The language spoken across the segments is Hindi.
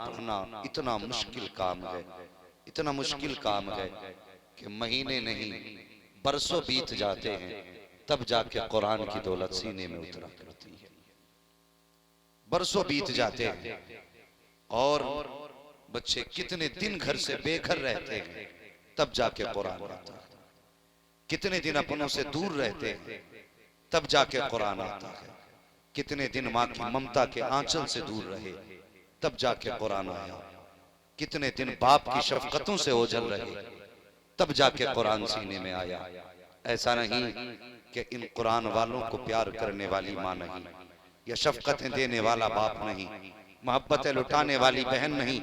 पढ़ना इतना मुश्किल काम है, इतना मुश्किल काम है कि महीने नहीं बरसों बीत जाते हैं तब जाके कुरान की दौलत सीने में उतरा करती है। बरसों बीत जाते हैं और बच्चे कितने दिन घर से बेघर रहते हैं तब जाके कुरान आता है। कितने दिन अपनों से दूर रहते हैं तब जाके कुरान आता है। कितने दिन माँ की ममता के आंचल से दूर रहे तब जाके कुरान आया। कितने दिन बाप की शफकतों से ओझल रहे तब जाके कुरान सीने में आया। ऐसा नहीं कि इन कुरान वालों को प्यार करने वाली माँ नहीं, या शफकतें देने वाला बाप नहीं, मोहब्बतें लुटाने वाली बहन नहीं,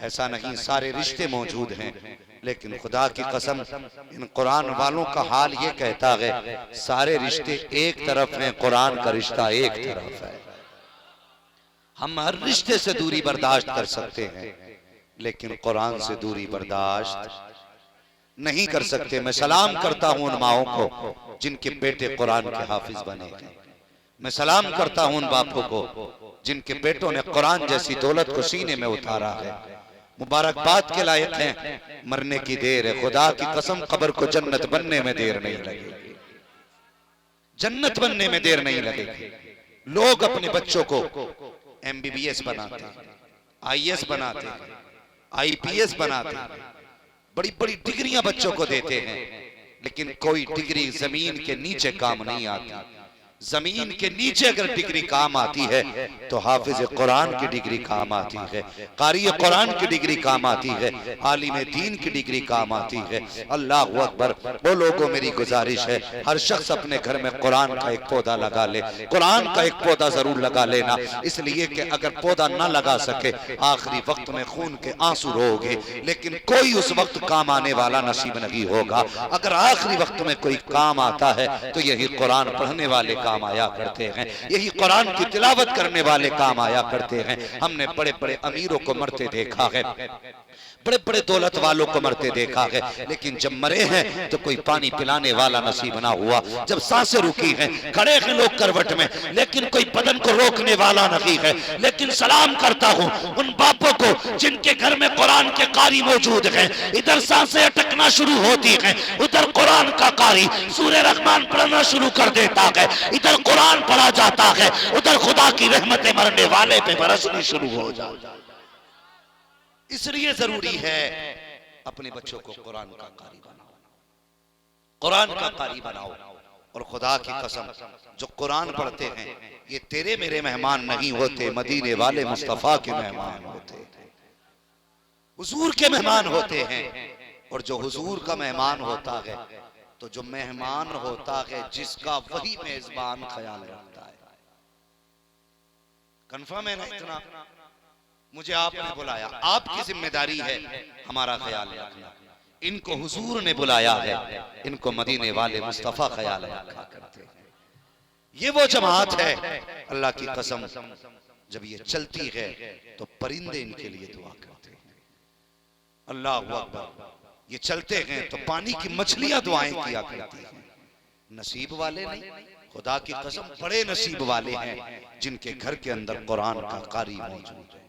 ऐसा नहीं, सारे रिश्ते मौजूद हैं। लेकिन खुदा की कसम इन कुरान वालों का हाल ये कहता है सारे रिश्ते एक तरफ हैं, कुरान का रिश्ता एक तरफ है। हम हर रिश्ते से दूरी बर्दाश्त कर सकते हैं लेकिन कुरान से दूरी बर्दाश्त नहीं कर सकते। मैं सलाम करता हूं उन माओं को जिनके बेटे कुरान के हाफिज बने हैं। मैं सलाम करता हूं उन बापों को जिनके बेटों ने कुरान जैसी दौलत को सीने में उतारा है। मुबारकबाद के लायक हैं। मरने की देर है, खुदा की कसम कब्र को जन्नत बनने में देर नहीं लगेगी, जन्नत बनने में देर नहीं लगेगी। लोग अपने बच्चों को MBBS बनाते हैं, IAS बनाते हैं, IPS बनाते हैं, बड़ी बड़ी डिग्रियां बच्चों को देते हैं, लेकिन कोई डिग्री जमीन के नीचे काम नहीं आती। जमीन के नीचे अगर डिग्री काम आती है तो हाफिज कुरान की डिग्री काम आती है, कारी कुरान की डिग्री काम आती है, आलिम दीन की डिग्री काम आती है। अल्लाह अकबर। वो लोगों, मेरी गुजारिश है हर शख्स अपने घर में कुरान का एक पौधा लगा ले, कुरान का एक पौधा जरूर लगा लेना, इसलिए कि अगर पौधा ना लगा सके आखिरी वक्त में खून के आंसू रोगे, लेकिन कोई उस वक्त काम आने वाला नसीब नहीं होगा। अगर आखिरी वक्त में कोई काम आता है तो यही कुरान पढ़ने वाले काम आया करते हैं, यही कुरान की तिलावत करने वाले काम आया करते हैं। हमने बड़े बड़े अमीरों को मरते देखा है, बड़े बड़े दौलत वालों को मरते देखा है, लेकिन जब मरे हैं तो कोई पानी पिलाने वाला नसीब ना हुआ। जब सांसें रुकी हैं, खड़े हैं लोग करवट में, लेकिन कोई बदन को रोकने वाला नहीं है। लेकिन सलाम करता हूं उन बापों को जिनके घर में कुरान के कारी मौजूद हैं। इधर सांसें अटकना शुरू होती हैं, उधर कुरान का कारी सूरह रहमान पढ़ना शुरू कर देता है। इधर कुरान पढ़ा जाता है, उधर खुदा की रहमतें मरने वाले पे बरसनी शुरू हो जाती। इसलिए जरूरी है अपने बच्चों को कुरान का कारी बनाओ, कुरान का कारी बनाओ। और खुदा की कसम जो कुरान पढ़ते हैं ये तेरे मेरे मेहमान नहीं होते, मदीने वाले मुस्तफा के मेहमान होते हैं, हुजूर के मेहमान होते हैं। और जो हुजूर का मेहमान होता है तो जो मेहमान होता है जिसका वही मेजबान ख्याल रखता है। कंफर्म है ना? इतना मुझे आपने बुलाया, आपकी जिम्मेदारी है हमारा ख्याल रखना। इनको हुजूर ने बुलाया है, इनको मदीने वाले मुस्तफा ख्याल रखा करते हैं। ये वो जमात है अल्लाह की कसम, जब ये चलती है तो परिंदे इनके लिए दुआ करते हैं। अल्लाह अकबर। ये चलते हैं तो पानी की मछलियां दुआएं किया करती हैं। नसीब वाले नहीं, खुदा की कसम बड़े नसीब वाले हैं जिनके घर के अंदर कुरान का कारी मौजूद है,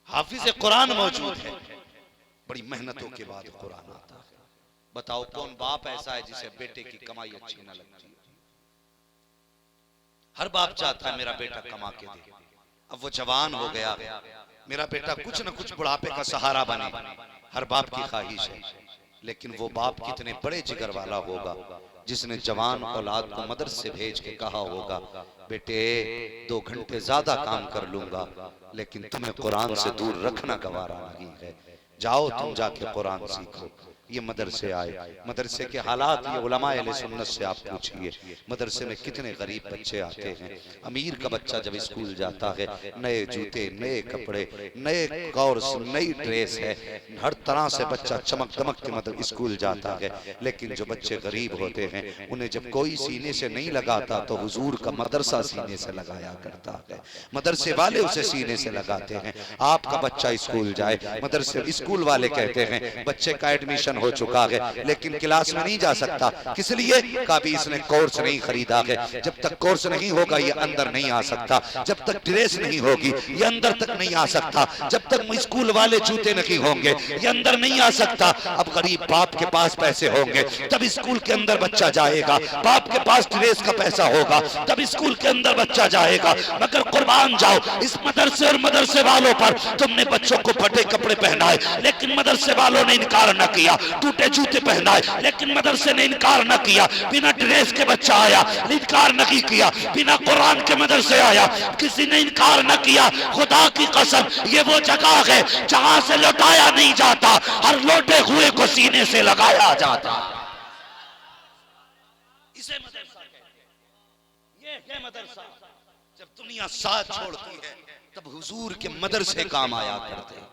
हाफिज कुरान मौजूद है। बड़ी मेहनतों के बाद कुरान आता है। बताओ कौन बाप ऐसा है जिसे बेटे की कमाई अच्छी न लगती? हर बाप चाहता है मेरा बेटा कमा के दे। अब वो जवान हो गया, मेरा बेटा कुछ न कुछ बुढ़ापे का सहारा बने, हर बाप की ख्वाहिश है। लेकिन वो बाप कितने बड़े जिगर वाला होगा जिसने जवान औलाद को मदरसे भेज के कहा होगा बेटे 2 घंटे ज्यादा काम कर लूंगा लेकिन तुम्हें कुरान से दूर रखना गवारा नहीं है, जाओ तुम जाके कुरान सीखो। ये मदरसे आए, मदरसे के हालात ये उलमा अहले सुन्नत से आप पूछिए, मदरसे में कितने गरीब बच्चे आते हैं। अमीर का बच्चा जब स्कूल जाता है नए जूते, नए कपड़े, नए कोर्स, नई ड्रेस है, हर तरह से बच्चा चमक दमक के मतलब स्कूल जाता है। लेकिन जो बच्चे गरीब होते हैं उन्हें जब कोई सीने से नहीं लगाता तो हुजूर का मदरसा सीने से लगाया करता है, मदरसे वाले उसे सीने से लगाते हैं। आपका बच्चा स्कूल जाए, मदरसे स्कूल वाले कहते हैं बच्चे का एडमिशन हो चुका है लेकिन क्लास में नहीं जा सकता, किस लिए? कभी इसने कोर्स नहीं खरीदा है, जब तक कोर्स नहीं होगा ये अंदर नहीं आ सकता, जब तक ड्रेस नहीं होगी ये अंदर तक नहीं आ सकता, जब तक स्कूल वाले जूते नहीं होंगे ये अंदर नहीं आ सकता। अब गरीब बाप के पास पैसे होंगे तब स्कूल के अंदर बच्चा जाएगा, बाप के पास ड्रेस का पैसा होगा तब स्कूल के अंदर बच्चा जाएगा। मगर कुर्बान जाओ इस मदरसे और मदरसे वालों पर, तुमने बच्चों को फटे कपड़े पहनाए लेकिन मदरसे वालों ने इनकार न किया, टूटे जूते पहनाए लेकिन मदरसे ने इनकार न किया, बिना ड्रेस के बच्चा आया इनकार नहीं किया, बिना कुरान के मदरसे आया किसी ने इनकार न किया। खुदा की कसम ये वो जगह है जहां से लौटाया नहीं जाता, हर लौटे हुए को सीने से लगाया जाता। इसे मदरसा कहते हैं। ये है मदरसा। जब दुनिया साथ छोड़ती है तब हुजूर के मदरसे काम आया करते हैं।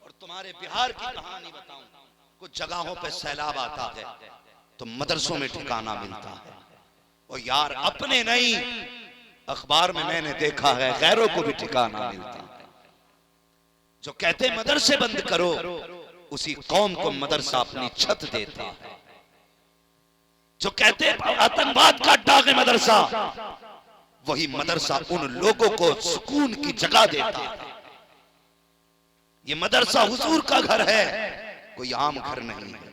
और तुम्हारे बिहार की कहानी बताऊं, कुछ जगहों पे सैलाब आता है तो मदरसों में ठिकाना मिलता है। और यार अपने नहीं, अखबार में मैंने देखा है गैरों को भी ठिकाना मिलता है। जो कहते मदरसे बंद करो उसी कौम को मदरसा अपनी छत देता है। जो कहते आतंकवाद का अड्डा है मदरसा, वही मदरसा उन लोगों को सुकून की जगह देता है। ये मदरसा हुजूर का घर है, कोई आम घर नहीं है,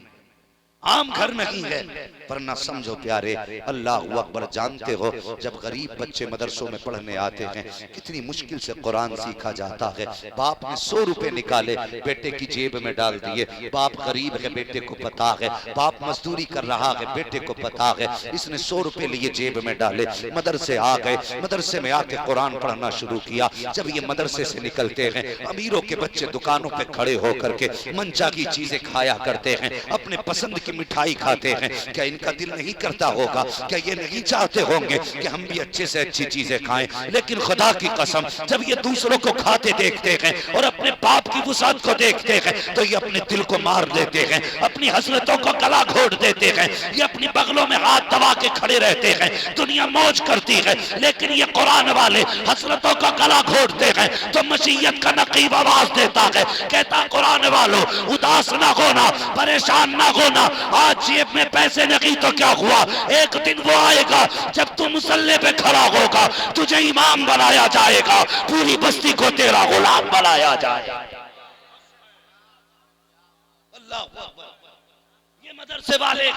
आम घर नहीं है। पर ना समझो प्यारे, अल्लाह अकबर, जानते हो जब गरीब बच्चे मदरसों में पढ़ने आते हैं कितनी मुश्किल से कुरान सीखा जाता है। बाप ने 100 रुपए निकाले बेटे की जेब में डाल दिए, बाप गरीब है बेटे को पता है, बाप मजदूरी कर रहा है बेटे को पता है, इसने 100 रुपए लिए जेब में डाले, मदरसे आ गए, मदरसे में आके कुरान पढ़ना शुरू किया। जब ये मदरसे से निकलते हैं अमीरों के बच्चे दुकानों पे खड़े होकर के मनचाही चीजें खाया करते हैं, अपने पसंद की मिठाई खाते हैं। क्या इनका दिल नहीं करता होगा, क्या ये नहीं चाहते होंगे कि हम भी अच्छे से अच्छी चीजें खाएं? लेकिन खुदा की कसम जब ये दूसरों को खाते देखते हैं और अपने बाप की वुसात को देखते हैं तो ये अपने दिल को मार देते हैं, अपनी हसरतों को गला घोट देते हैं, ये अपनी बगलों में हाथ दबा के खड़े रहते हैं। दुनिया मौज करती है लेकिन ये कुरान वाले हसरतों का गला घोटते हैं तो मसीयत का नकीब आवाज देता है, कहता कुरान वालों उदास ना होना, परेशान ना होना, आज जेब में पैसे नहीं तो क्या हुआ, एक दिन वो आएगा जब तू मुसल्ले पे खड़ा होगा, तुझे इमाम बनाया जाएगा, पूरी बस्ती को तेरा गुलाम बनाया जाएगा। अल्लाह अकबर। ये मदरसे वाले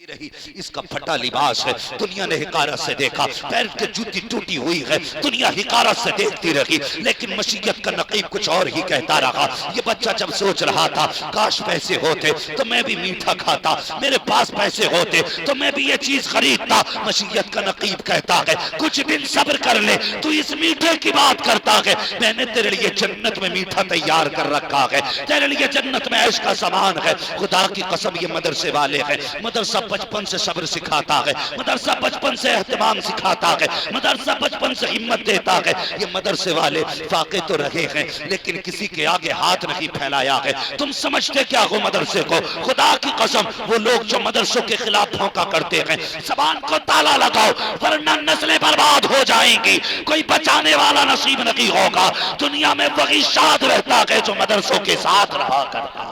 रही, इसका फटा लिबास है, दुनिया ने हिकारत से देखा, पैर की जूती टूटी हुई है, दुनिया हिकारत से देखती रही। लेकिन मसीयत का नकीब कुछ और ही कहता रहा। ये बच्चा जब सोच रहा था काश पैसे होते तो मैं भी मीठा खाता, मेरे पास पैसे होते तो मैं भी ये चीज खरीदता। मसीयत का नकीब कहता है कुछ दिन सब्र कर ले, तू इस मीठे की बात करता है, मैंने तेरे लिए जन्नत में मीठा तैयार कर रखा है, तेरे लिए जन्नत में ऐश का सामान है। खुदा की कसम ये मदरसे वाले हैं, मदरसा बचपन से सब्र सिखाता है, मदरसा बचपन से एहतमाम सिखाता है, मदरसा बचपन से हिम्मत देता है। ये मदरसे वाले फाके तो रहे हैं लेकिन किसी के आगे हाथ नहीं फैलाया है। तुम समझते क्या हो मदरसे को? खुदा की कसम वो लोग जो मदरसों के खिलाफ भौंका करते हैं, जबान को ताला लगाओ वरना नस्लें बर्बाद हो जाएंगी, कोई बचाने वाला नसीब नहीं होगा। दुनिया में वही शाद रहता है जो मदरसों के साथ रहा करता।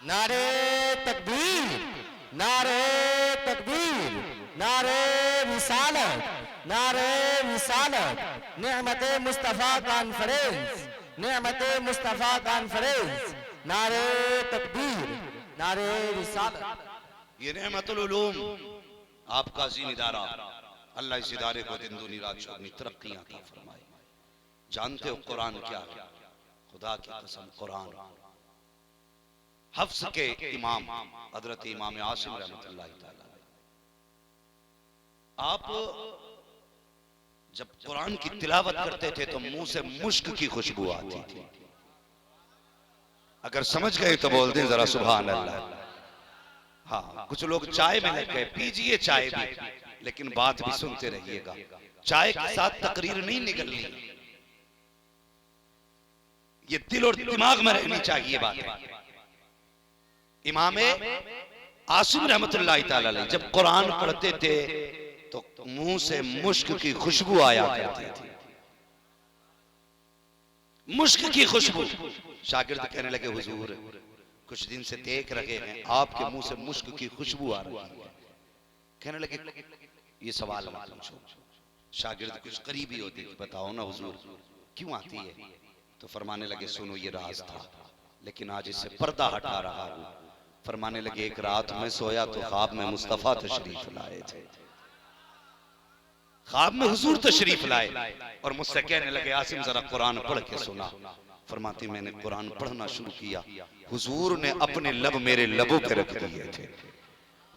नारे तकबीर, नारे तकबीर, नारे रिसालत, नारे रिसालत, नेमते मुस्तफा कॉन्फ्रेंस, नेमते मुस्तफा कॉन्फ्रेंस, नारे तकबीर, नारे रिसालत। ये नेमतुल उलूम आपका अजीम इदारा, अल्लाह इस इदारे को दिन दूनी रात चौगुनी तरक्कियां अता फरमाए। जानते हो कुरान क्या है? खुदा की कसम कुरान हफ्स के इमाम हजरत इमाम आसिम रहमतुल्लाह तआला, आप जब कुरान की तिलावत करते थे तो मुंह से मुश्क की खुशबू आती थी। अगर समझ गए तो बोल दें जरा सुभान अल्लाह। हाँ, कुछ लोग चाय में लग गए, पीजिए चाय भी, लेकिन बात भी सुनते रहिएगा। चाय के साथ तकरीर नहीं निकलनी, ये दिल और दिमाग में रहनी चाहिए बात। इमाम आसिम रहमतुल्लाह तआला अलैह जब कुरान पढ़ते थे तो मुंह से मुश्क की खुशबू आया करती थी, मुश्क की खुशबू। शागिर्द कहने लगे हुजूर कुछ दिन से देख रहे हैं आपके मुंह से मुश्क की खुशबू आ रही है। कहने लगे ये सवाल मत पूछो। शागिर्द कुछ करीबी होते कि बताओ ना हुजूर क्यों आती है? तो फरमाने लगे सुनो ये राज था, लेकिन आज इससे पर्दा हटा रहा हूं। फरमाने लगे एक रात में सोया तो ख्वाब में मुस्तफा तशरीफ लाए थे, ख्वाब में हुजूर तशरीफ लाए और मुझसे कहने लगे आसिम जरा कुरान पढ़ के सुना। फरमाती मैंने कुरान पढ़ना शुरू किया, हुजूर ने अपने लब मेरे लबों पे रख दिए थे,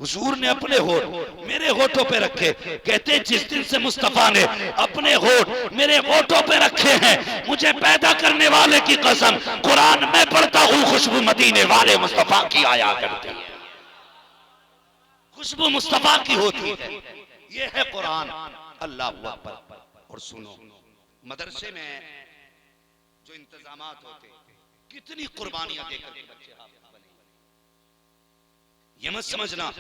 हुजूर ने अपने होठ मेरे होठों पे रखे। कहते जिस दिन से मुस्तफा ने अपने होठ मेरे होठों पे रखे हैं, मुझे पैदा करने वाले की कसम कुरान में पढ़ता हूं खुशबू मदीने वाले मुस्तफा की आया करती है, खुशबू मुस्तफा की होती है। ये है कुरान। अल्लाह अकबर। और सुनो मदरसे में जो इंतजामात होते कितनी कुर्बानियां देकर के बच्चे हाफिज बने। ये मत समझना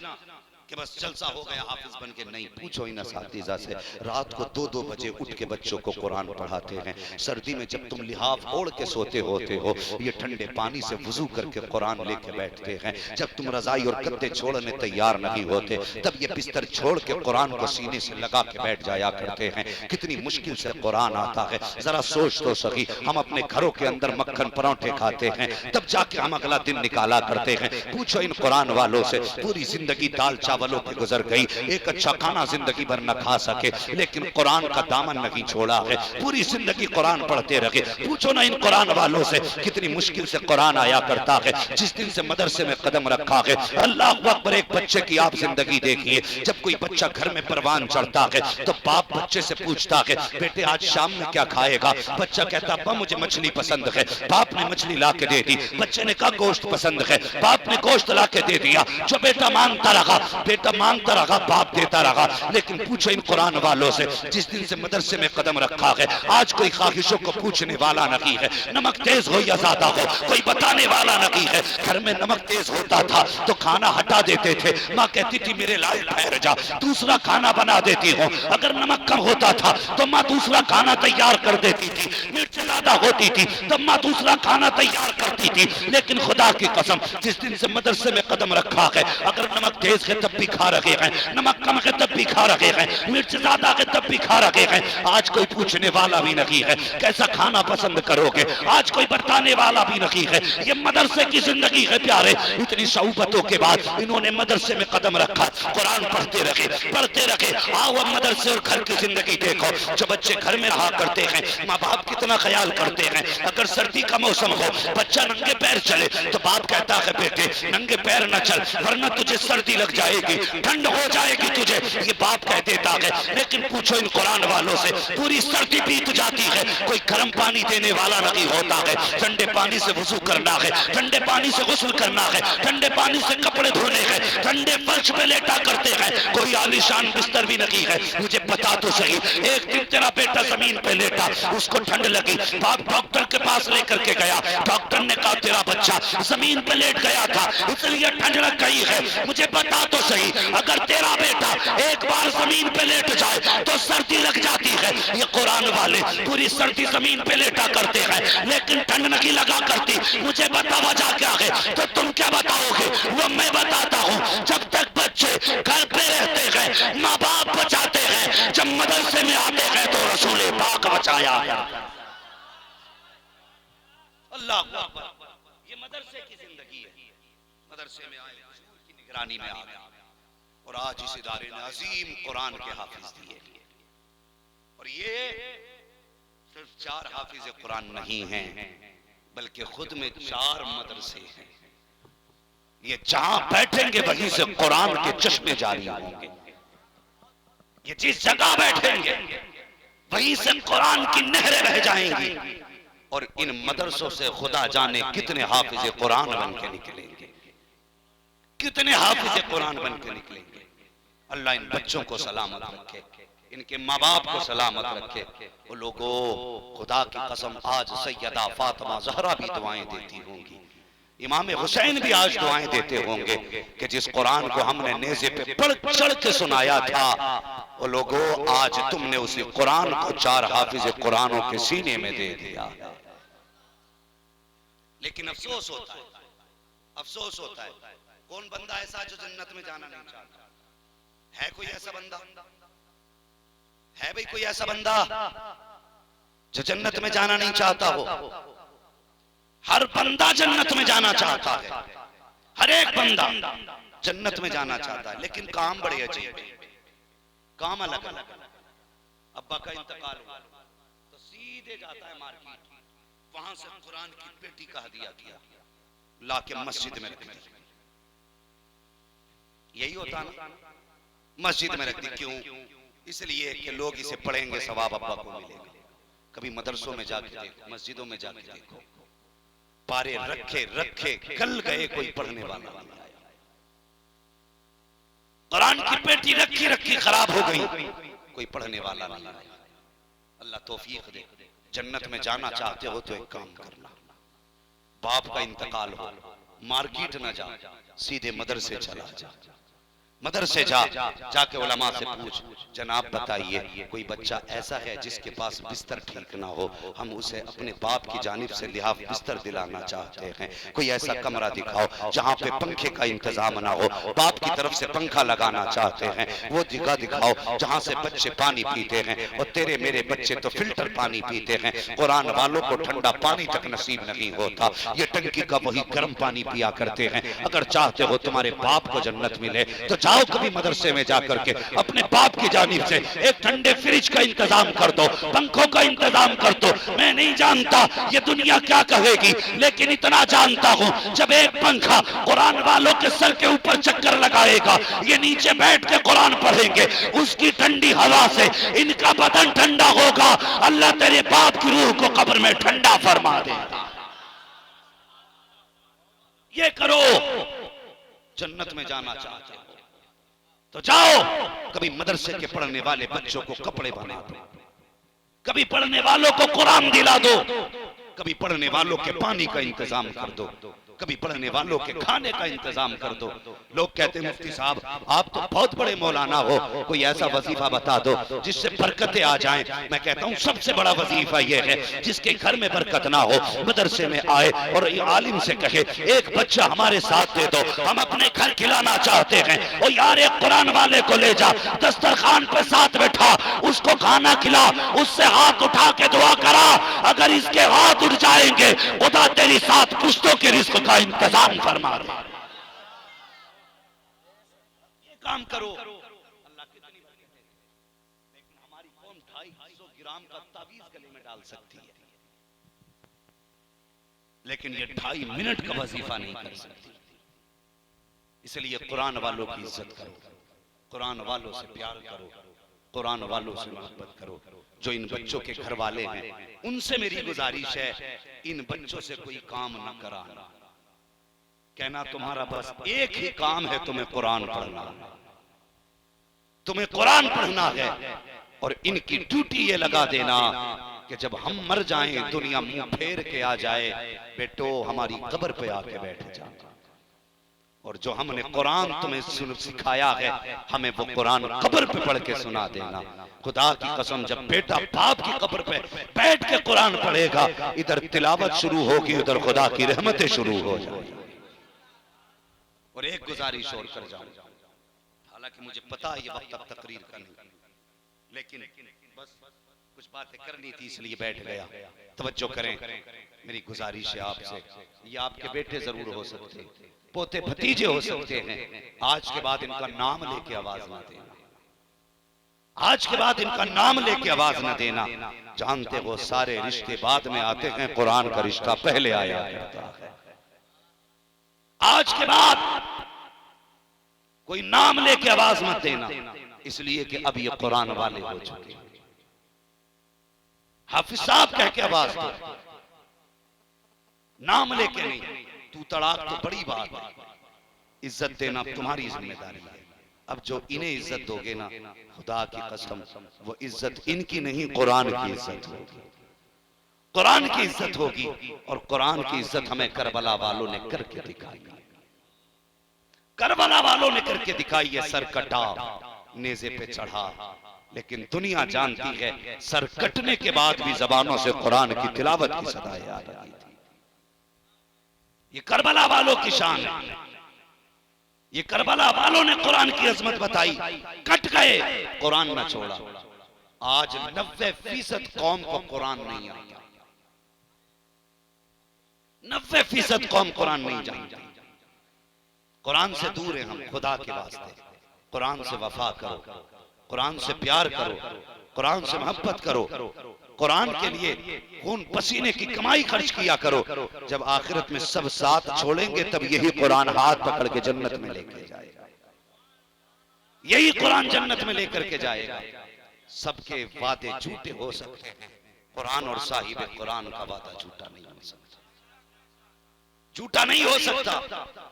कि बस जलसा हो गया हाफिज बन के, नहीं। पूछो इन असातिज़ा से रात को 2-2 बजे उठ के बच्चों को कुरान पढ़ाते हैं। सर्दी में जब तुम लिहाफ ओढ़ के सोते होते हो, ये ठंडे पानी से वुजू करके कुरान लेके बैठते हैं। जब तुम रजाई और गद्दे छोड़ने तैयार नहीं होते, तब ये बिस्तर छोड़ के कुरान को सीने से लगा के बैठ जाया करते हैं। कितनी मुश्किल से कुरान आता है, जरा सोच तो सही। हम अपने घरों के अंदर मक्खन परांठे खाते हैं, तब जाके हम अगला दिन निकाला करते हैं। पूछो इन कुरान वालों से, पूरी जिंदगी दाल चावलों की गुजर गई, एक अच्छा खाना जिंदगी भर न खा सके, लेकिन कुरान का दामन नहीं छोड़ा है, पूरी जिंदगी कुरान पढ़ते रहे। पूछो ना इन कुरान वालों से कितनी मुश्किल से कुरान आया करता है। जिस दिन से मदरसे में कदम रखा है, अल्लाह अकबर, एक बच्चे की आप जिंदगी देखिए। जब कोई बच्चा घर में परवान चढ़ता है तो बाप बच्चे से पूछता है बेटे आज शाम में क्या खाएगा? बच्चा कहता अब्बा मुझे मछली पसंद है। बाप ने मछली ला के दे दी। बच्चे ने कहा गोश्त पसंद है, बाप ने गोश्त ला के दे दिया। जो बेटा मांगता रहा, बेटा मांगता रहा, बाप देता रहा। लेकिन पूछो इन कुरान वालों से, जिस दिन से मदरसे में कदम रखा है, आज कोई ख्वाहिशों को पूछने वाला नहीं है। नमक तेज हो या ज्यादा हो कोई बताने वाला नहीं है। घर में नमक तेज होता था तो खाना हटा देते थे। माँ कहती थी मेरे लाल ठहर जा, दूसरा खाना बना देती हूँ। अगर नमक कम होता था तो माँ दूसरा खाना तैयार कर देती थी। मिर्च ज्यादा होती थी तब माँ दूसरा खाना तैयार करती थी। लेकिन खुदा की कसम जिस दिन से मदरसे में कदम रखा है, अगर नमक तेज है तब भी खा रहे हैं, नमक कम है तब भी खा रहे हैं, मिर्च ज्यादा है तब भी खा रहे हैं। आज कोई पूछने वाला भी नहीं है कैसा खाना पसंद करोगे, आज कोई बताने वाला भी नहीं है। ये मदरसे की जिंदगी है प्यारे। इतनी सऊबतों के बाद इन्होंने मदरसे में कदम रखा, कुरान पढ़ते रहे, पढ़ते रहे। आओ अब मदरसे और घर की जिंदगी देखो। जो बच्चे घर में रहा करते हैं, माँ बाप कितना ख्याल करते हैं। अगर सर्दी का मौसम हो, बच्चा नंगे पैर चले तो बाप कहता है बेटे नंगे पैर न चल वरना तुझे सर्दी लग जाएगी, ठंड हो जाएगी तुझे, ये बाप कह देता है। लेकिन पूछो इन कुरान वालों से, पूरी सर्दी बीत जाती है, कोई गर्म पानी देने वाला नहीं होता है। ठंडे पानी से वुजू करना है, ठंडे पानी से गुस्ल करना है, ठंडे पानी से कपड़े धोने हैं, ठंडे फर्श पे लेटा करते हैं। कोई आलीशान बिस्तर भी नहीं है। मुझे बता तो सही, एक दिन तेरा बेटा जमीन पे लेटा, उसको ठंड लगी, बाप डॉक्टर के पास लेकर के गया। डॉक्टर ने कहा तेरा बच्चा जमीन पे लेट गया था इसलिए ठंड लग गई है। मुझे बता तो सही, अगर तेरा बेटा एक बार जमीन पे लेट जाए तो सर्दी लग जाती है। ये कुरान वाले पूरी सर्दी जमीन पे लेटा करते हैं लेकिन ठंड नहीं लगा करती। मुझे बता वजह क्या है? तो तुम क्या बताओगे? वो मैं बताता हूँ। जब तक बच्चे घर पे रहते हैं माँ बाप बचाते हैं, जब मदरसे में आते हैं तो रसूल पाक बचाया। अल्लाह अकबर। ये मदरसे की जिंदगी है। मदरसे में आए, हुजूर की निगरानी में आ गए और आज इस इदारे ने अजीम कुरान के हाफिज दिए। और ये सिर्फ 4 हाफिज कुरान नहीं हैं, बल्कि खुद में 4 मदरसे हैं। ये जहां बैठेंगे वहीं से कुरान के चश्मे जारी होंगे। ये जिस जगह बैठेंगे वहीं से कुरान की नहरें बह जाएंगी। और इन मदरसों से खुदा जाने कितने हाफिज कुरान बन के निकलेंगे, कितने हाफिज कुरान बन के निकलेंगे। अल्लाह इन बच्चों को सलामत रखे, इनके माँ बाप को सलामत रखे। वो लोगों खुदा की कसम आज सैयदा फातिमा ज़हरा भी दुआएं देती होंगी, इमाम हुसैन भी आज दुआएं देते होंगे कि जिस कुरान को हमने नेज़े पे बढ़ चढ़ के सुनाया था, वो लोगों आज तुमने उसी कुरान को 4 हाफिज कुरानों के सीने में दे दिया। लेकिन अफसोस होता है, अफसोस होता है, कौन बंदा ऐसा जो जन्नत में जाना नहीं चाहता? है कोई ऐसा बंदा? है भाई कोई ऐसा बंदा जो जन्नत में जाना नहीं चाहता हो? हर बंदा जन्नत में जाना चाहता है, हर एक बंदा जन्नत में जाना चाहता है, लेकिन काम बड़े अजीब है, काम अलग अलग। अब्बा का इंतकाल हुआ तो सीधे जाता है मार्केट, वहां से कुरान की पेटी का हदिया किया, लाके मस्जिद में रख दी। यही होता ना, मस्जिद में रख दी। क्यों? इसलिए कि लोग इसे पढ़ेंगे, सवाब अब्बा को मिलेगा। कभी मदरसों में जाके देखो, मस्जिदों में जाके देखो, पारे रखे रखे कल गए, कोई पढ़ने वाला नहीं आया। कुरान की पेटी रखी रखी खराब हो गई, कोई पढ़ने वाला नहीं आया। अल्लाह तौफीक दे। जन्नत में जाना चाहते हो तो एक काम करना, बाप का इंतकाल हो, मार्केट ना जा, सीधे मदरसे चला जा। मदरसे जा, जाके उलमा से पूछ, जनाब बताइए कोई बच्चा ऐसा है जिसके पास बिस्तर ठीक ना हो, हम उसे अपने बाप की जानिब से लिहाफ बिस्तर दिलाना चाहते हैं, कोई ऐसा कमरा दिखाओ जहाँ पे पंखे का इंतजाम ना हो, बाप की तरफ से पंखा लगाना चाहते हैं, वो जगह दिखाओ जहाँ से बच्चे पानी पीते हैं, और तेरे मेरे बच्चे तो फिल्टर पानी पीते हैं, कुरान वालों को ठंडा पानी तक नसीब नहीं होता, ये टंकी का वही गर्म पानी पिया करते हैं। अगर चाहते हो तुम्हारे बाप को जन्नत मिले तो जाओ कभी मदरसे में जाकर के अपने बाप की जानिब से एक ठंडे फ्रिज का इंतजाम कर दो, पंखों का इंतजाम कर दो। मैं नहीं जानता ये दुनिया क्या कहेगी, लेकिन इतना जानता हूं, जब एक पंखा कुरान वालों के सर के ऊपर चक्कर लगाएगा, ये नीचे बैठ के कुरान पढ़ेंगे, उसकी ठंडी हवा से इनका बदन ठंडा होगा। अल्लाह तेरे बाप की रूह को कब्र में ठंडा फरमा देगा। ये करो, जन्नत में जाना चाहते हो तो जाओ, कभी मदरसे के पढ़ने वाले बच्चों को कपड़े बना दो, कभी पढ़ने वालों को कुरान दिला दो, कभी पढ़ने वालों के पानी का इंतजाम कर दो, कभी पढ़ने वालों के खाने का इंतजाम कर दो। लोग कहते हैं मुफ्ती साहब आप तो बहुत बड़े मौलाना हो, कोई ऐसा वजीफा बता दो जिससे बरकतें आ जाएं। मैं कहता हूँ सबसे बड़ा वजीफा यह है जिसके घर में बरकत ना हो, मदरसे में आए और आलिम से कहे एक बच्चा हमारे साथ दे दो, हम अपने घर खिलाना चाहते हैं। ओ यार एक कुरान वाले को ले जा, दस्तरखान पे साथ बैठा, उसको खाना खिला, उससे हाथ उठा के दुआ करा, अगर इसके हाथ उठ जाएंगे खुदा तेरी 7 पुश्तों के रिस्क का इंतजाम फरमा दे। ये काम करो। अल्लाह कितनी बड़ी है, लेकिन हमारी कौम 250 ग्राम का तावीज गले में डाल सकती है, लेकिन ये 2.5 मिनट का वजीफा नहीं कर सकती। इसलिए कुरान वालों की इज्जत करो, कुरान वालों से प्यार करो, कुरान वालों से मोहब्बत करो। जो इन बच्चों के घर वाले हैं उनसे मेरी गुजारिश है, इन बच्चों से कोई काम न कराना, कहना तुम्हारा बस एक ही काम है, तुम्हें कुरान पढ़ना, तुम्हें कुरान पढ़ना है। और इनकी ड्यूटी ये लगा देना कि जब हम मर जाएं, दुनिया मुंह फेर के आ जाए, बेटो हमारी कब्र पे आके बैठ जाना, और जो हमने कुरान तुम्हें सिखाया है हमें वो कुरान कब्र पे पढ़ के सुना देना। खुदा की कसम जब बेटा बाप की कब्र पे बैठ के कुरान पढ़ेगा, इधर तिलावत शुरू होगी, उधर खुदा की रहमतें शुरू हो जाएगी। और एक गुजारिश और कर जाऊं, हालांकि मुझे पता है ये वक्त अब तकरीर करनी, लेकिन बस कुछ बातें करनी थी इसलिए बैठ गया। तवज्जो करें, मेरी गुजारिश है आपसे, ये आपके बेटे जरूर हो सकते, पोते भतीजे हो सकते हैं, आज के बाद इनका नाम लेके आवाज ना देना, आज के बाद इनका नाम लेके आवाज न देना। जानते हो सारे रिश्ते बाद में आते हैं, कुरान का रिश्ता पहले आया करता है। आज के बाद कोई नाम लेके आवाज मत देना, इसलिए कि अब ये कुरान वाले हो चुके। हाफिज साहब कह के आवाज दो, नाम लेके नहीं। तू तड़ाक तो बड़ी बात है, इज्जत देना तुम्हारी जिम्मेदारी है। अब जो इन्हें इज्जत दोगे ना, खुदा की कसम वो इज्जत इनकी नहीं कुरान की इज्जत होगी। कुरान की इज्जत होगी। और कुरान की इज्जत हमें करबला वालों ने करके दिखाई। करबला वालों ने करके दिखाई है। सर कटा, नेज़े पे चढ़ा, लेकिन दुनिया जानती है सर कटने के बाद भी जबानों से कुरान की तिलावत की सदाएं आ रही थी। ये करबला वालों की शान है। ये करबला वालों ने कुरान की अजमत बताई। कट गए, कुरान न छोड़ा। आज 90% कौम को कुरान नहीं आता। 90% कौम कुरान नहीं जानती। कुरान से दूर है हम। खुदा के वास्ते कुरान से वफा करो, कुरान से प्यार करो, कुरान से मोहब्बत करो, कुरान के लिए खून पसीने की कमाई खर्च किया करो। जब आखिरत में सब साथ छोड़ेंगे तब यही कुरान हाथ पकड़ के जन्नत में लेके जाएगा। यही कुरान जन्नत में लेकर के जाएगा। सबके वादे झूठे हो सकते हैं, कुरान और साहिब कुरान का वादा झूठा नहीं हो सकता। झूठा नहीं हो सकता।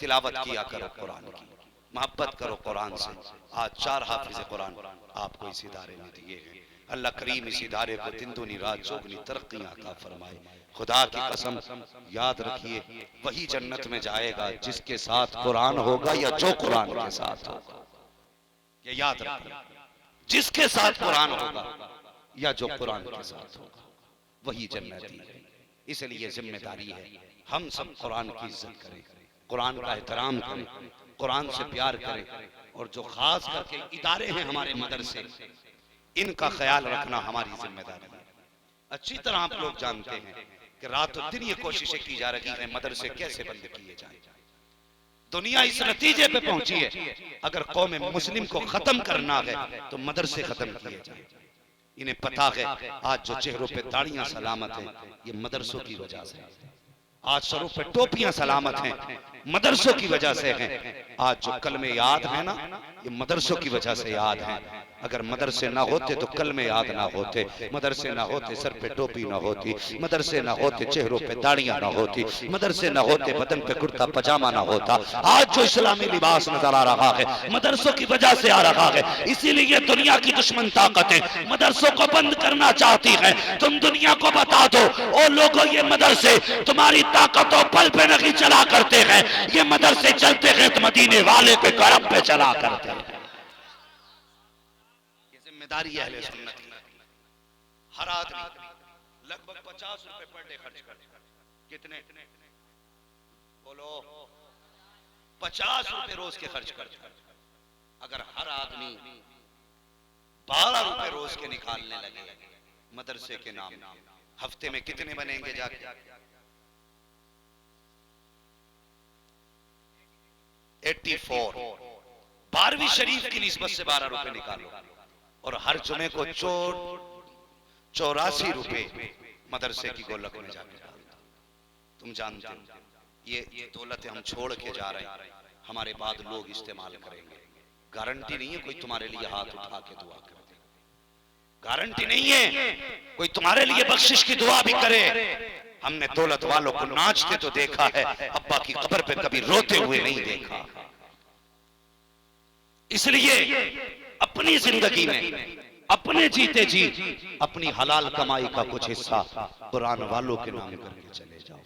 तिलावत किया करो कुरान की, मोहब्बत करो कुरान से। आज 4 हाफिज कुरान आपको इस इदारे में दिए हैं। अल्लाह करीम इस इदारे को दिन दुनी रात चौगनी तरक्की अता फरमाए। खुदा की कसम याद रखिए, वही जन्नत में जाएगा जिसके साथ कुरान होगा या जो कुरान के साथ होगा। ये याद रखिए, जिसके साथ कुरान होगा या जो कुरान के साथ होगा वही जन्नती है। इसलिए जिम्मेदारी है हम सब कुरान की इज्जत करें, कुरान का एहतराम करें, कुरान से प्यार करें। और जो खास करके इदारे हैं हमारे मदरसे, इनका ख्याल रखना हमारी जिम्मेदारी है। अच्छी तरह आप लोग जानते हैं कि रातों दिन ये कोशिशें की जा रही हैं मदरसे कैसे बंद किए जाएं। दुनिया इस नतीजे पे पहुंची है अगर कौम मुस्लिम को खत्म करना है तो मदरसे खत्म किए जाएं। इन्हें पता है आज जो चेहरों पे दाढ़ियां सलामत हैं ये मदरसों की वजह से। आज सरों पे टोपियां सलामत हैं मदरसों की वजह से हैं। आज जो कलमे याद है ना ये मदरसों की वजह से याद है। अगर मदरसे ना होते तो कलमे याद ना होते, मदरसे ना होते सर पे टोपी ना होती, मदरसे ना होते चेहरों पे दाढ़ियां ना होती, मदरसे ना होते बदन पे कुर्ता पजामा ना होता। आज जो इस्लामी लिबास नजर आ रहा है मदरसों की वजह से आ रहा है। इसीलिए दुनिया की दुश्मन ताकतें मदरसों को बंद करना चाहती है। तुम दुनिया को बता दो, ओ लोगों ये मदरसे तुम्हारी ताकतों बल पे नहीं चला करते हैं, ये मदरसे चलते हैं तो मदीने वाले के करम पे चला करते हैं। जिम्मेदारी है अहले सुन्नत की। हर आदमी लगभग 50 रुपए पर डे खर्च करता है। कितने बोलो? 50 रुपए रोज के खर्च करता है। अगर हर आदमी 12 रुपए रोज के निकालने लगे मदरसे के नाम, हफ्ते में कितने बनेंगे जाके? 84। 12वीं शरीफ की निस्बत से 12 रुपए निकालो और हर जुमे को 84 रुपए मदरसे की गोलक में जाके डालता। तुम जानते हो ये दौलत हम छोड़ के जा रहे हैं, हमारे बाद लोग इस्तेमाल करेंगे। गारंटी नहीं है कोई तुम्हारे लिए हाथ उठा के दुआ करे, गारंटी नहीं है कोई तुम्हारे लिए बख्शिश की दुआ भी करे। हमने दौलत वालों को नाचते तो देखा है, अब्बा की कब्र पे कभी रोते हुए नहीं देखा। इसलिए अपनी जिंदगी में अपने जीते जी अपनी हलाल कमाई का कुछ हिस्सा कुरान वालों के नाम करके चले जाओ,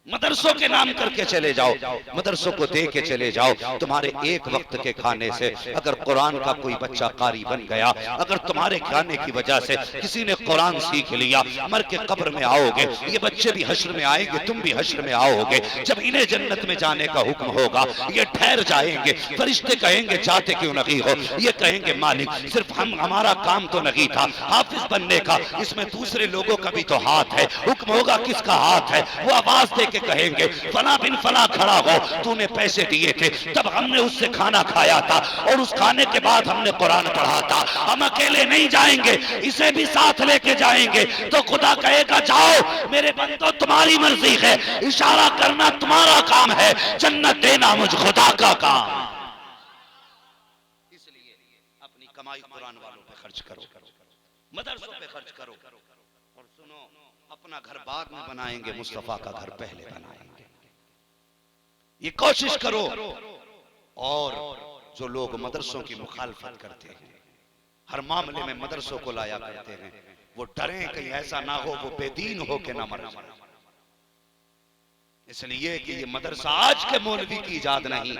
मदरसों के नाम करके चले जाओ, मदरसों को दे के चले जाओ। तुम्हारे एक वक्त के खाने से अगर कुरान का कोई बच्चा कारी बन गया, अगर तुम्हारे खाने की वजह से किसी ने कुरान सीख लिया, मर के कब्र में आओगे, ये बच्चे भी हश्र में आएंगे, तुम भी हश्र में आओगे। जब इन्हें जन्नत में जाने का हुक्म होगा ये ठहर जाएंगे। फरिश्ते कहेंगे जाते क्यों नहीं हो? ये कहेंगे मालिक सिर्फ हमारा काम तो नहीं था हाफिज बनने का, इसमें दूसरे लोगों का भी तो हाथ है। हुक्म होगा किसका हाथ है? वो आवाज दे कहेंगे फला बिन फला खड़ा हो, तूने पैसे दिए थे तब हमने उससे खाना खाया था और उस खाने के बाद हमने कुरान पढ़ा था। हम अकेले नहीं जाएंगे, इसे भी साथ लेके जाएंगे। तो खुदा कहेगा जाओ मेरे बंदो तुम्हारी मर्जी है, इशारा करना तुम्हारा काम है, जन्नत देना मुझ खुदा का काम। इसलिए अपनी कमाई कुरान वालों पे खर्च करो, मदरसों पे खर्च करो। और सुनो, अपना घर बाद में बनाएंगे, मुस्तफा का घर पहले बनाएंगे। ये कोशिश करो। और जो लोग मदरसों की मुखालफत करते हैं हर मामले में मदरसों को लाया करते हैं। वो डरें कहीं ऐसा ना हो वो बेदीन हो के ना मर जाए। इसलिए कि ये मदरसा आज के मौलवी की इजाद नहीं,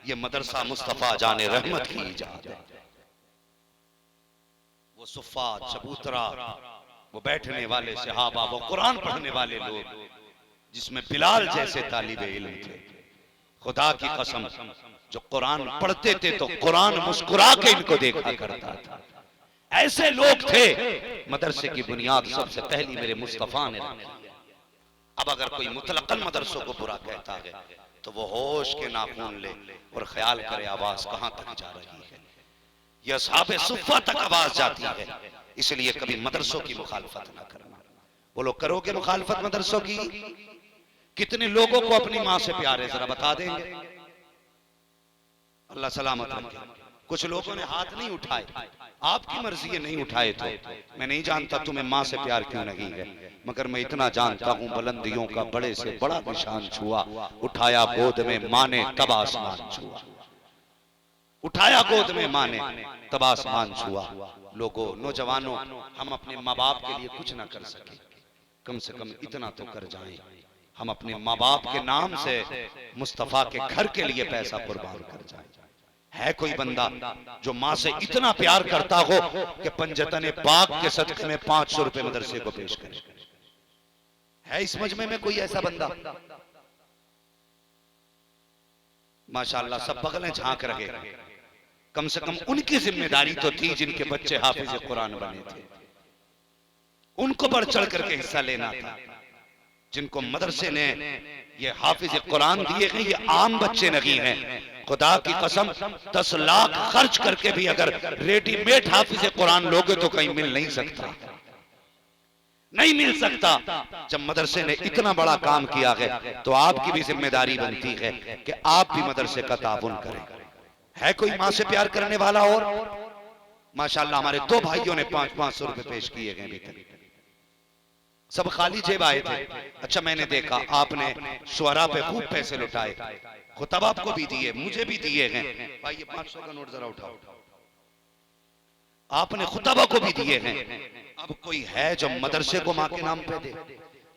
ये मदरसा मुस्तफा जाने रहमत की इजाद है। वो सुफ़ात, चबूतरा, वो बैठने वाले सहाबा, वो कुरान पढ़ने वाले लोग, जिसमें बिलाल जैसे तालिबे इल्म थे, खुदा की कसम जो कुरान पढ़ते थे तो कुरान मुस्कुरा के इनको देखा करता था। ऐसे लोग थे। मदरसे की बुनियाद सबसे पहली मेरे मुस्तफा ने रखी। अब अगर कोई मुतलकन मदरसों को बुरा कहता है तो वो होश के नाखून ले और ख्याल करे आवाज कहां तक जा रही है। यह असहाबे सुफ़्फ़ा तक आवाज जाती है। इसलिए कभी मदरसों की मुखालफत ना करना। बोलो करोगे मुखालफत मदरसों की? कितने लोगों को अपनी मां से प्यार है जरा बता देंगे? अल्लाह सलामत रखे। कुछ लोगों ने हाथ नहीं उठाए, आपकी मर्जी है नहीं उठाए तो मैं नहीं जानता तुम्हें मां से प्यार क्यों नहीं है, मगर मैं इतना जानता हूं बुलंदियों का बड़े से बड़ा निशान छुआ। उठाया गोद में मां ने तब आसमान छुआ। उठाया गोद में मां ने तब आसमान छुआ। लोगों, नौजवानों, हम अपने माँ बाप के लिए कुछ ना कर सके, कम से कम इतना तो कर जाएं, हम अपने माँ बाप के नाम से मुस्तफा के घर के लिए पैसा कुर्बान कर जाएं। है कोई बंदा जो माँ से इतना प्यार करता हो कि पंजतन पाक के सदक़े में 500 रुपए मदरसे को पेश करे? है इस मजमे में कोई ऐसा बंदा? माशाअल्लाह सब बगलें झांक रहे। कम से कम उनकी जिम्मेदारी तो थी जिनके बच्चे हाफिज कुरान बने थे, उनको बढ़ चढ़ करके हिस्सा लेना था। जिनको मदरसे ने ये हाफिज कुरान दिए हैं, ये आम बच्चे नहीं हैं। खुदा की कसम 10 लाख खर्च करके भी अगर रेडीमेड हाफिज कुरान लोगे तो कहीं मिल नहीं सकता, नहीं मिल सकता। जब मदरसे ने इतना बड़ा काम किया है तो आपकी भी जिम्मेदारी बनती है कि आप भी मदरसे का ताउन करें। है कोई मां से प्यार करने वाला? और माशाअल्लाह हमारे 2 भाइयों ने 500 रुपए पेश किए गए अभी तक। सब खाली जेब आए थे। अच्छा मैंने देखा आपने शुअरा पे खूब पैसे लुटाए, खुतबा को भी दिए, मुझे भी दिए हैं। भाई ये 500 का नोट जरा उठाओ। आपने खुतबा को भी दिए हैं। अब कोई है जो मदरसे को मां के नाम पे दे?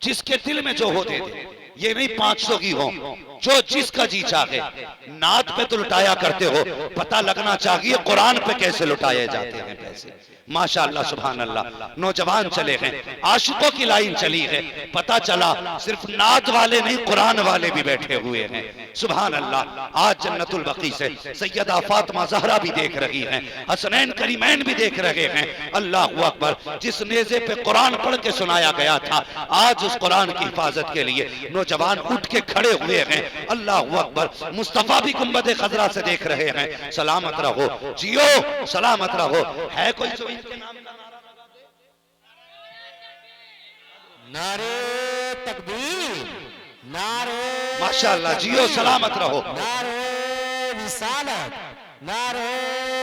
जिसके दिल में जो हो दे दे। ये नहीं 500 की हो, जो जिसका जी चाहे। नात पे तो लुटाया करते हो, पता लगना चाहिए कुरान पे कैसे लुटाए जाते हैं पैसे। माशाअल्लाह सुभान अल्लाह, नौजवान चले हैं, आशिकों की लाइन चली है। पता चला सिर्फ नात वाले नहीं कुरान वाले भी बैठे हुए हैं। सुभान अल्लाह। आज जन्नतुल बकी से सैयदा फातिमा ज़हरा भी देख रही हैं, हसनैन करीमैन भी देख रहे हैं। अल्लाह अकबर। जिस नेज़े पे कुरान पढ़ के सुनाया गया था, आज उस कुरान की हिफाजत के लिए नौजवान उठ के खड़े हुए हैं। अल्लाह अकबर। मुस्तफा भी गुंबद खजरा से देख रहे हैं। सलामत रहो, जियो, सलामत रहो। है कोई जो इनके नाम का नारा लगा दे? नारे तकबीर, नारे माशाअल्लाह, जियो, सलामत रहो। नारे रिसालत, नारे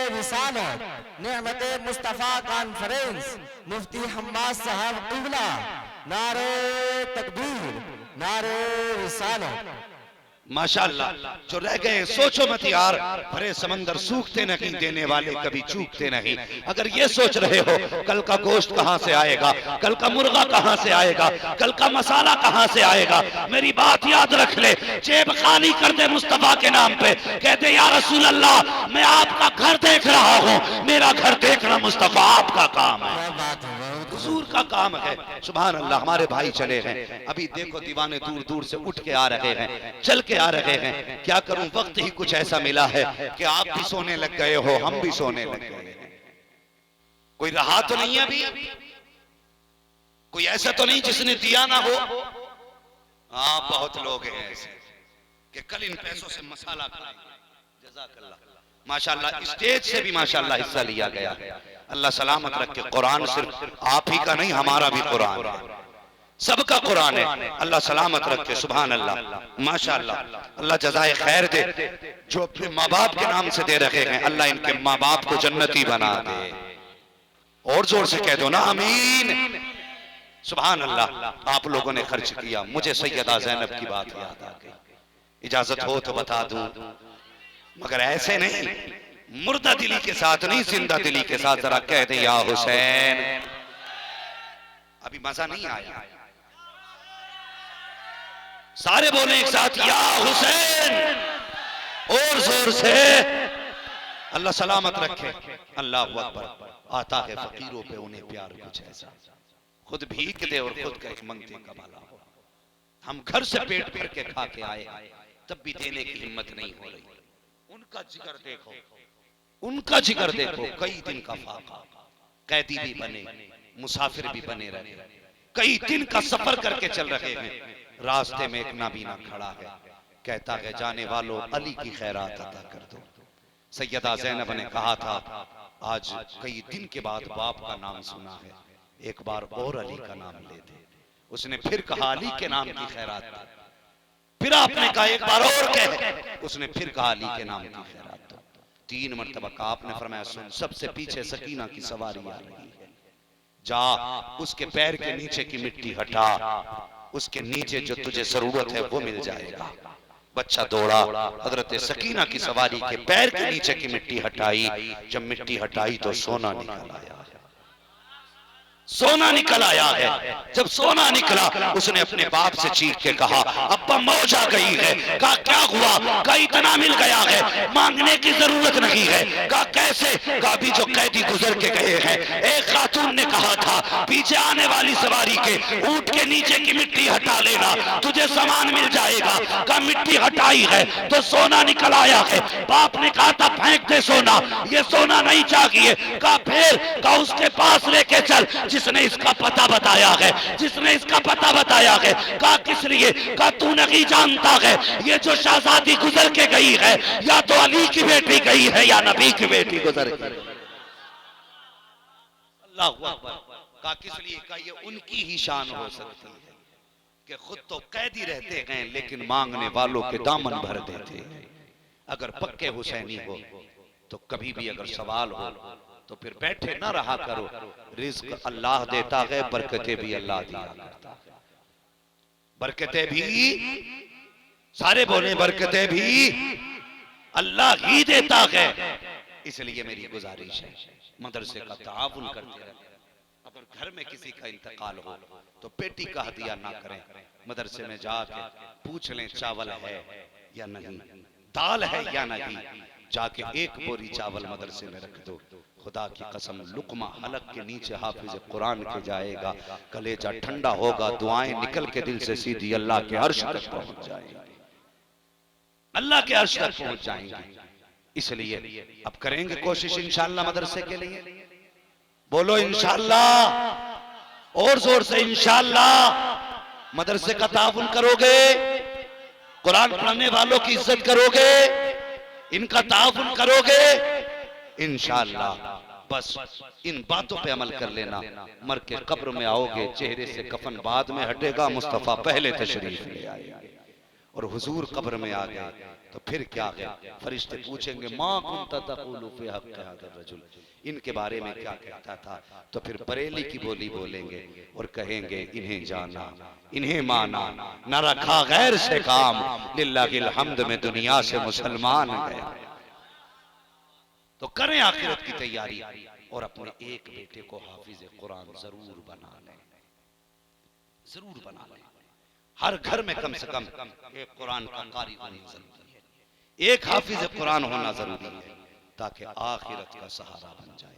रिसालत। नेमते मुस्तफा कॉन्फ्रेंस, मुफ्ती हम्माद साहब क़िबला। नारे तकबीर, नारे रिसालत। माशाअल्लाह। जो रह गए सोचो मत यार, भरे समंदर सूखते नहीं, देने वाले कभी चूकते नहीं। अगर ये सोच रहे हो कल का गोश्त कहां से आएगा, कल का मुर्गा कहां से आएगा, कल का मसाला कहां से आएगा, मेरी बात याद रख ले। जेब खाली कर दे मुस्तफा के नाम पे, कहते या रसूल अल्लाह मैं आपका घर देख रहा हूं, मेरा घर देखना मुस्तफा आपका काम है, हुजूर का काम है। सुभान अल्लाह। हमारे भाई चले हैं, अभी देखो दीवाने दूर दूर से उठ के आ रहे हैं, चल के आ रहे हैं। क्या करूं, वक्त ही कुछ ऐसा मिला है कि आप भी सोने लग गए हो, हम भी सोने लग गए हैं। कोई रहा तो नहीं अभी, कोई ऐसा तो नहीं जिसने दिया ना हो। हाँ बहुत लोग हैं ऐसे कि कल इन पैसों से मसाला खाएंगे। जज़ाकल्लाह। माशाअल्लाह स्टेज से भी माशाअल्लाह हिस्सा लिया गया। अल्लाह सलामत रखे। कुरान सिर्फ आप ही का नहीं, हमारा भी कुरान है, सबका कुरान है। अल्लाह सलामत रखे। सुभान अल्लाह। माशाअल्लाह। अल्लाह जज़ाए खैर दे। जो अपने माँ बाप के नाम से दे रहे हैं, अल्लाह इनके माँ बाप को जन्नती बना दे। और जोर से कह दो ना आमीन। सुभान अल्लाह। आप लोगों ने खर्च किया, मुझे सैयदा ज़ैनब की बात याद आ गई। इजाजत हो तो बता दूं, मगर ऐसे नहीं। मुर्दा दिली के साथ नहीं, जिंदा दिली के साथ जरा कह दे या हुसैन। अभी मजा नहीं आया, सारे बोले एक साथ या हुसैन और जोर से। अल्लाह सलामत रखे। अल्लाह अकबर। आता है फकीरों पे उन्हें प्यार कुछ ऐसा, खुद भीख दे और खुद कहे मंगते का भला हो। हम घर से पेट भर के खा के आए, तब भी देने की हिम्मत नहीं हो रही। उनका जिगर देखो, उनका जिगर देखो। कई दिन का फाका, कैदी भी बने, मुसाफिर भी बने रहे, कई दिन का सफर करके चल रहे हैं। रास्ते में एक नाबीना खड़ा है, कहता है जाने वालों अली की खैरात अता कर दो। सैयदा ज़ैनब ने कहा था आज कई दिन के बाद बाप का नाम सुना है, एक बार और अली का नाम ले दे। उसने फिर कहा अली के नाम की खैरात दो। फिर आपने कहा एक बार और कह, उसने फिर कहा अली के नाम की खैरात दो। 3 मरतबा कहा। आपने फरमाया सुन, सबसे पीछे सकीना की सवारी आ रही है, जा उसके पैर के नीचे की मिट्टी हटा, उसके नीचे जो तुझे जरूरत है वो मिल जाएगा। बच्चा दौड़ा, हजरत सकीना की सवारी के पैर के नीचे की मिट्टी हटाई। जब मिट्टी हटाई तो सोना निकल आया, सोना निकल आया है। जब सोना निकला, उसने अपने बाप से चीख के कहा अब्बा मौज आ गई है। कहा क्या हुआ? कहा इतना मिल गया है, मांगने की जरूरत नहीं है। कहा कैसे? कहा अभी जो कैदी गुजर के गए हैं, एक खातून ने कहा था पीछे आने वाली सवारी के ऊंट के नीचे की मिट्टी हटा लेना, तुझे सामान मिल जाएगा। कहा मिट्टी हटाई है तो सोना निकल आया है। बाप ने कहा था फेंक दे सोना, ये सोना नहीं चाहिए। कहा फिर? कहा उसके पास लेके चल जिसने इसका पता बताया है, जिसने इसका पता बताया है। कहा किस लिए? कहा तू नहीं जानता है ये जो शहजादी गुजर के गई है, या तो अली की बेटी गई है या नबी की बेटी गुजर गई। अल्लाह अकबर। कहा किस लिए? कहा ये उनकी ही शान हो सकती है कि खुद तो कैदी रहते हैं लेकिन मांगने वालों के दामन भर देते हैं। अगर पक्के हुसैनी हो तो कभी भी अगर सवाल हो तो फिर बैठे ना रहा करो। रिज्क अल्लाह देता है, बरकतें भी अल्लाह दिया करता है। बरकतें भी, सारे बोले बरकतें भी अल्लाह ही देता है। इसलिए मेरी गुजारिश है मदरसे का ताउन करते रहे। अगर घर में किसी का इंतकाल हो तो पेटी का हदिया ना करें, मदरसे में जाके पूछ लें चावल है या नहीं, दाल है या नहीं। जाके एक बोरी चावल मदरसे में रख दो। खुदा की कसम लुकमा हलक के नीचे हाफिज कुरान के जाएगा, कलेजा ठंडा होगा, दुआएं निकल के दिल से सीधी अल्लाह के अर्श तक पहुंच जाएंगी, अल्लाह के अर्श तक पहुंच जाएंगी। इसलिए अब करेंगे कोशिश इंशाअल्लाह मदरसे के लिए। बोलो इंशाअल्लाह, और जोर से इंशाअल्लाह। मदरसे का ताउन करोगे, कुरान पढ़ने वालों की इज्जत करोगे, इनका ताउन करोगे इंशाअल्लाह। बस इन बातों पे अमल कर लेना। मर के कब्र में आओगे, चेहरे से कफन बाद में हटेगा, मुस्तफा पहले तशरीफ ले आएंगे। और हुजूर कब्र में आ गए तो फिर क्या है? फरिश्ते पूछेंगे माँ कुंता तक़ूलु फी हक़्क़ि हाज़ा रजुल, इनके बारे में क्या कहता था? तो फिर बरेली की बोली बोलेंगे और कहेंगे इन्हें जाना, इन्हें माना, न रखा गैर से काम, लिल्लाहिल हम्द में दुनिया से मुसलमान गया। तो करें आखिरत की तैयारी और अपने एक बेटे को हाफिज कुरान जरूर बना लें, जरूर बना लें। हर घर में कम से कम एक कुरान का कारी होना जरूरी है, एक हाफिज कुरान होना जरूरी है, ताकि आखिरत का सहारा बन जाए,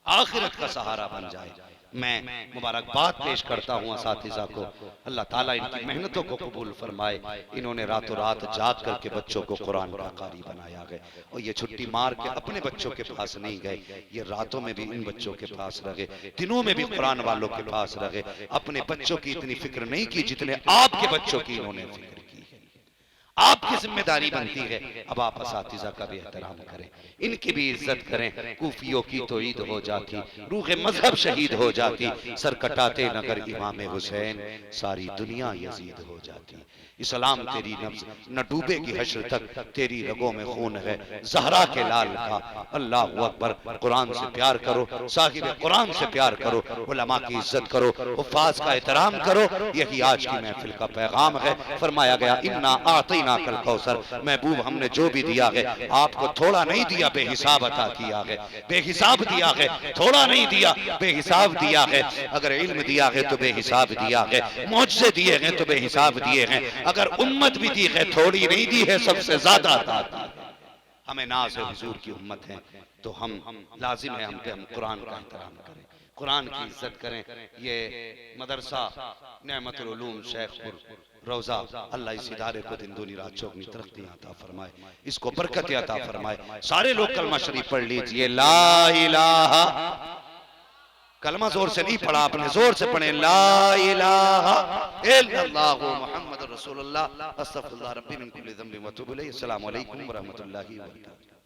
आखिरत का सहारा बन जाए। मैं मुबारकबाद पेश करता हूँ असातिज़ा को, अल्लाह ताला इनकी मेहनतों को कबूल फरमाए। इन्होंने रातों रात जाग करके बच्चों को कुरान का कारी बनाया गया, और ये छुट्टी मार के अपने बच्चों के पास नहीं गए, ये रातों में भी इन बच्चों के पास रहे, दिनों में भी कुरान वालों के पास रहे। अपने बच्चों की इतनी फिक्र नहीं की जितने आपके बच्चों की इन्होंने फिक्र की है। आपकी जिम्मेदारी बनती है अब आप असातिज़ा का भी एहतराम करें, इनकी भी इज्जत करें। कूफियों की तो ईद हो जाती, रूह मजहब शहीद हो जाती, सर कटाते नगर इमाम हुसैन, सारी दुनिया यजीद हो जाती। इस्लाम तेरी नफ्स न डूबेगी हश्र तक, तेरी रगों में खून है ज़हरा के लाल का। अल्लाह अकबर। कुरान से प्यार करो, साहिब कुरान से प्यार करो, उलमा की इज्जत करो, हुफ्फाज का एहतराम करो। यही आज की महफिल का पैगाम है। फरमाया गया इन्ना आतीना आतैनाकल कौसर, महबूब हमने जो भी दिया है आपको थोड़ा नहीं दिया, बेहिसाब अता किया है, बेहिसाब दिया है, थोड़ा नहीं दिया, बेहिसाब दिया है। अगर इल्म दिया है तो बेहिसाब दिया है, मुझसे दिए हैं तो बेहिसाब दिए हैं। अगर उम्मत भी दी है, थोड़ी नहीं दी है, सबसे ज्यादा अता की है। हमें नाज है, हुजूर की उम्मत है, तो हम लाजिम है हम पे हम कुरान का एहतराम करें, कुरान की इज्जत करें। ये मदरसा नेमतुल उलूम शेखपुर रोजा, अल्लाह इस इदारे को दिन दूनी रात चौगनी तरक्की अता फरमाए, इसको बरकत अता फरमाए। सारे लोग कलमा शरीफ पढ़ लीजिए, ला इलाहा, कलमा जोर से नहीं पढ़ा आपने, जोर से पढ़े, ला इलाहा इल्लल्लाहु मुहम्मदुर रसूलुल्लाह, अस्तगफिरुल्लाह रब्बी मिन कुल्ली ज़ंबिन व अतूबु इलैहि। अस्सलामु अलैकुम व रहमतुल्लाहि व बरकातुहू।